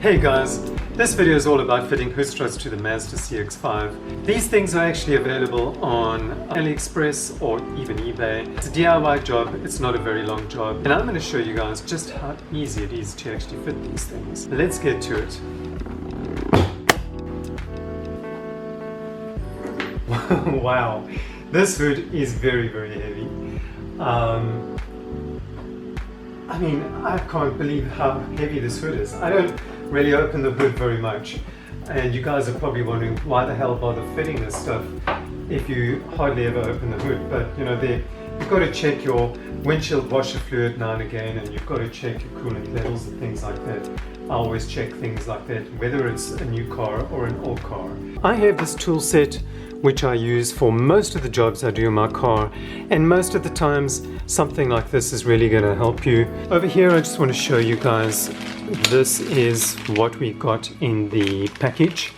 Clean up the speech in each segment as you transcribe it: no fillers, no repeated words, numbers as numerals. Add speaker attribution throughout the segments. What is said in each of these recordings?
Speaker 1: Hey guys, this video is all about fitting hood struts to the Mazda CX-5. These things are actually available on AliExpress or even eBay. It's a DIY job, it's not a very long job, and I'm going to show you guys just how easy it is to actually fit these things. Let's get to it. Wow, this hood is very heavy. I mean, I can't believe how heavy this hood is. I don't really open the hood very much, and you guys are probably wondering why the hell bother fitting this stuff if you hardly ever open the hood. But you know, you've got to check your windshield washer fluid now and again, and you've got to check your coolant levels and things like that. I always check things like that, whether it's a new car or an old car. I have this tool set which I use for most of the jobs I do in my car, and most of the times something like this is really going to help you. Over here I just want to show you guys, this is what we got in the package,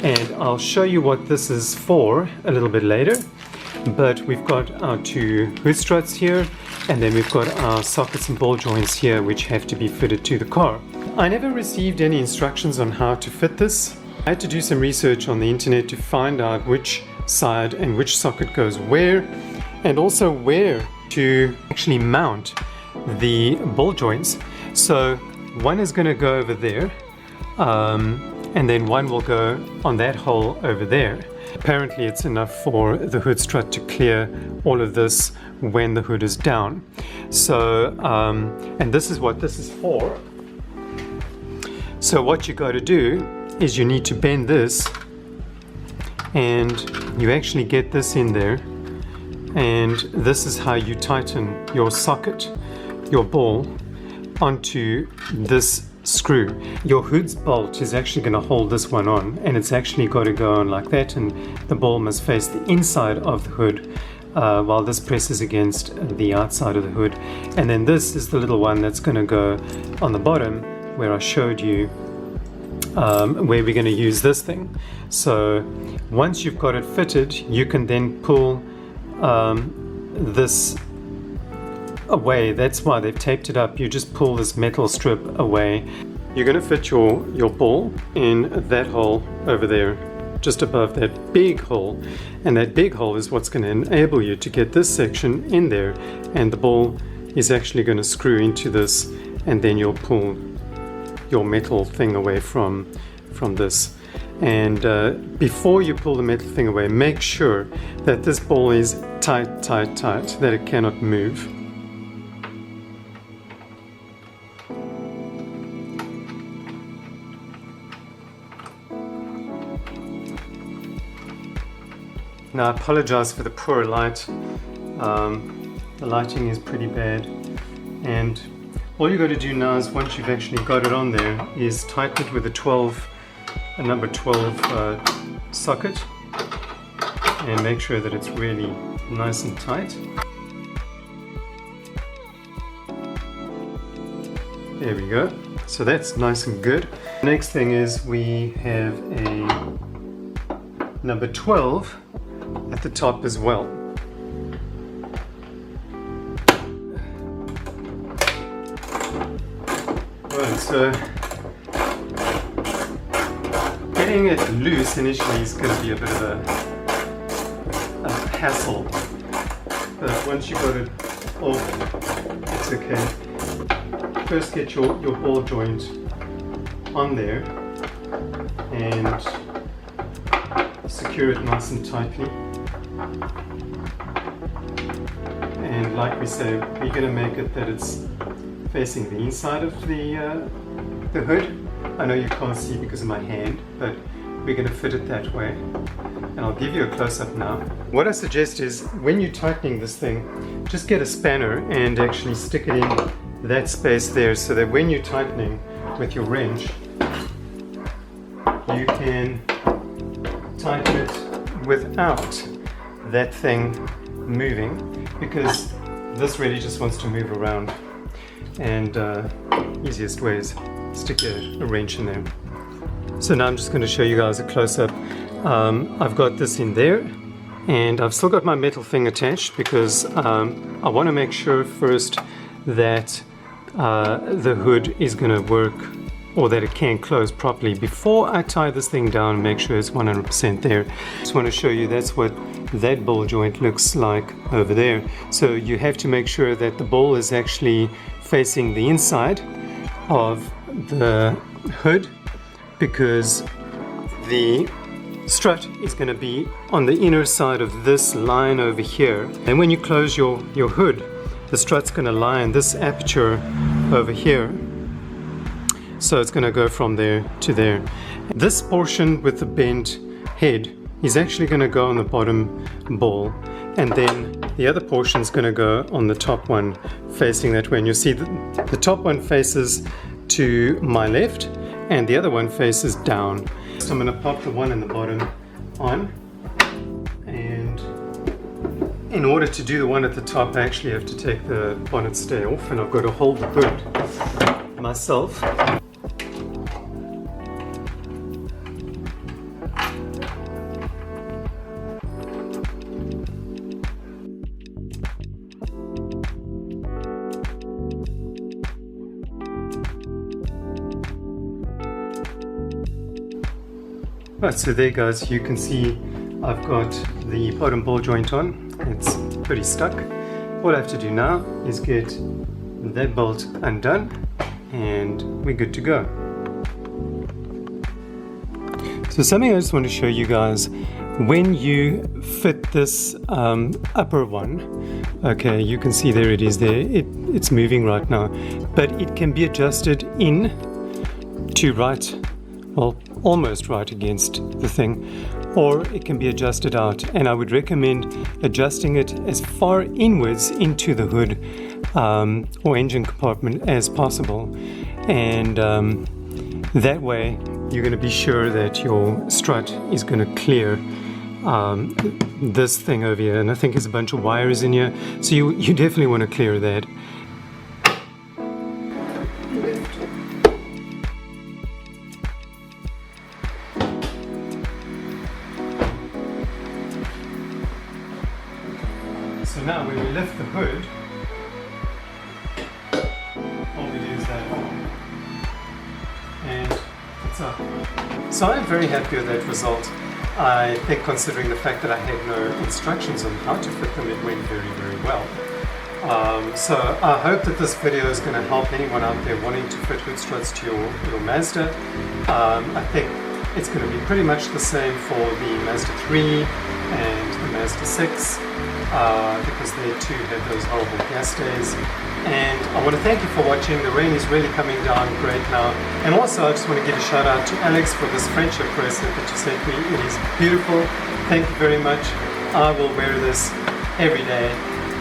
Speaker 1: and I'll show you what this is for a little bit later. But we've got our two hood struts here, and then we've got our sockets and ball joints here which have to be fitted to the car. I never received any instructions on how to fit this. I had to do some research on the internet to find out which side and which socket goes where, and also where to actually mount the ball joints. So one is going to go over there, and then one will go on that hole over there. Apparently it's enough for the hood strut to clear all of this when the hood is down. So, and this is what this is for. So what you got to do is you need to bend this, and you actually get this in there, and this is how you tighten your socket, your ball, onto this screw. Your hood's bolt is actually going to hold this one on, and it's actually got to go on like that, and the ball must face the inside of the hood while this presses against the outside of the hood. And then this is the little one that's going to go on the bottom where I showed you where we're going to use this thing. So once you've got it fitted, you can then pull this away. That's why they've taped it up. You just pull this metal strip away. You're going to fit your ball in that hole over there, just above that big hole, and that big hole is what's going to enable you to get this section in there, and the ball is actually going to screw into this, and then you'll pull your metal thing away from this. And before you pull the metal thing away, make sure that this ball is tight, that it cannot move. Now I apologize for the poor light. The lighting is pretty bad, and all you got to do now is, once you've actually got it on there, is tighten it with a number 12 socket, and make sure that it's really nice and tight. There we go. So that's nice and good. Next thing is we have a number 12 at the top as well. Right, so getting it loose initially is going to be a bit of a hassle, but once you've got it off, it's okay. First get your ball joint on there and secure it nice and tightly. And like we say, we're going to make it that it's facing the inside of the hood. I know you can't see because of my hand, but we're going to fit it that way. And I'll give you a close-up now. What I suggest is, when you're tightening this thing, just get a spanner and actually stick it in that space there, so that when you're tightening with your wrench, you can tighten it without that thing moving, because this really just wants to move around. And easiest way is stick a wrench in there. So now I'm just going to show you guys a close-up. I've got this in there, and I've still got my metal thing attached because I want to make sure first that the hood is going to work or that it can close properly. Before I tie this thing down and make sure it's 100% there, I just want to show you that's what that ball joint looks like over there. So you have to make sure that the ball is actually facing the inside of the hood, because the strut is going to be on the inner side of this line over here. And when you close your hood, the strut's going to lie in this aperture over here. So it's going to go from there to there. This portion with the bent head is actually going to go on the bottom ball, and then the other portion is going to go on the top one facing that way. And you'll see that the top one faces to my left and the other one faces down. So I'm going to pop the one in the bottom on, and in order to do the one at the top I actually have to take the bonnet stay off, and I've got to hold the hood myself. Right, so there guys, you can see I've got the bottom ball joint on. It's pretty stuck. All I have to do now is get that bolt undone and we're good to go. So something I just want to show you guys, when you fit this upper one, okay, you can see there it is there, it's moving right now, but it can be adjusted in to right, well, almost right against the thing, or it can be adjusted out, and I would recommend adjusting it as far inwards into the hood or engine compartment as possible, and that way you're going to be sure that your strut is going to clear this thing over here, and I think there's a bunch of wires in here, so you definitely want to clear that. So now when we lift the hood, all we do is that, and it's up. So I'm very happy with that result. I think considering the fact that I had no instructions on how to fit them, it went very, very well. So I hope that this video is going to help anyone out there wanting to fit hood struts to your Mazda. I think it's going to be pretty much the same for the Mazda 3 and the Mazda 6. Because they too have those horrible gas days. And I want to thank you for watching. The rain is really coming down great now. And also I just want to give a shout out to Alex for this friendship bracelet that you sent me. It is beautiful. Thank you very much. I will wear this every day.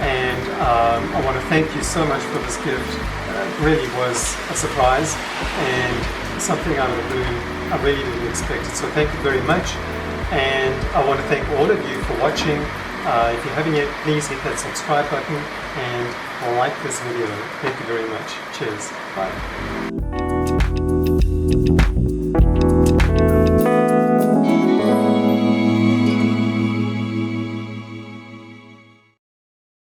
Speaker 1: And I want to thank you so much for this gift. It really was a surprise and something out of the blue. I really didn't expect it. So thank you very much. And I want to thank all of you for watching. If you haven't yet, please hit that subscribe button and like this video. Thank you very much. Cheers. Bye.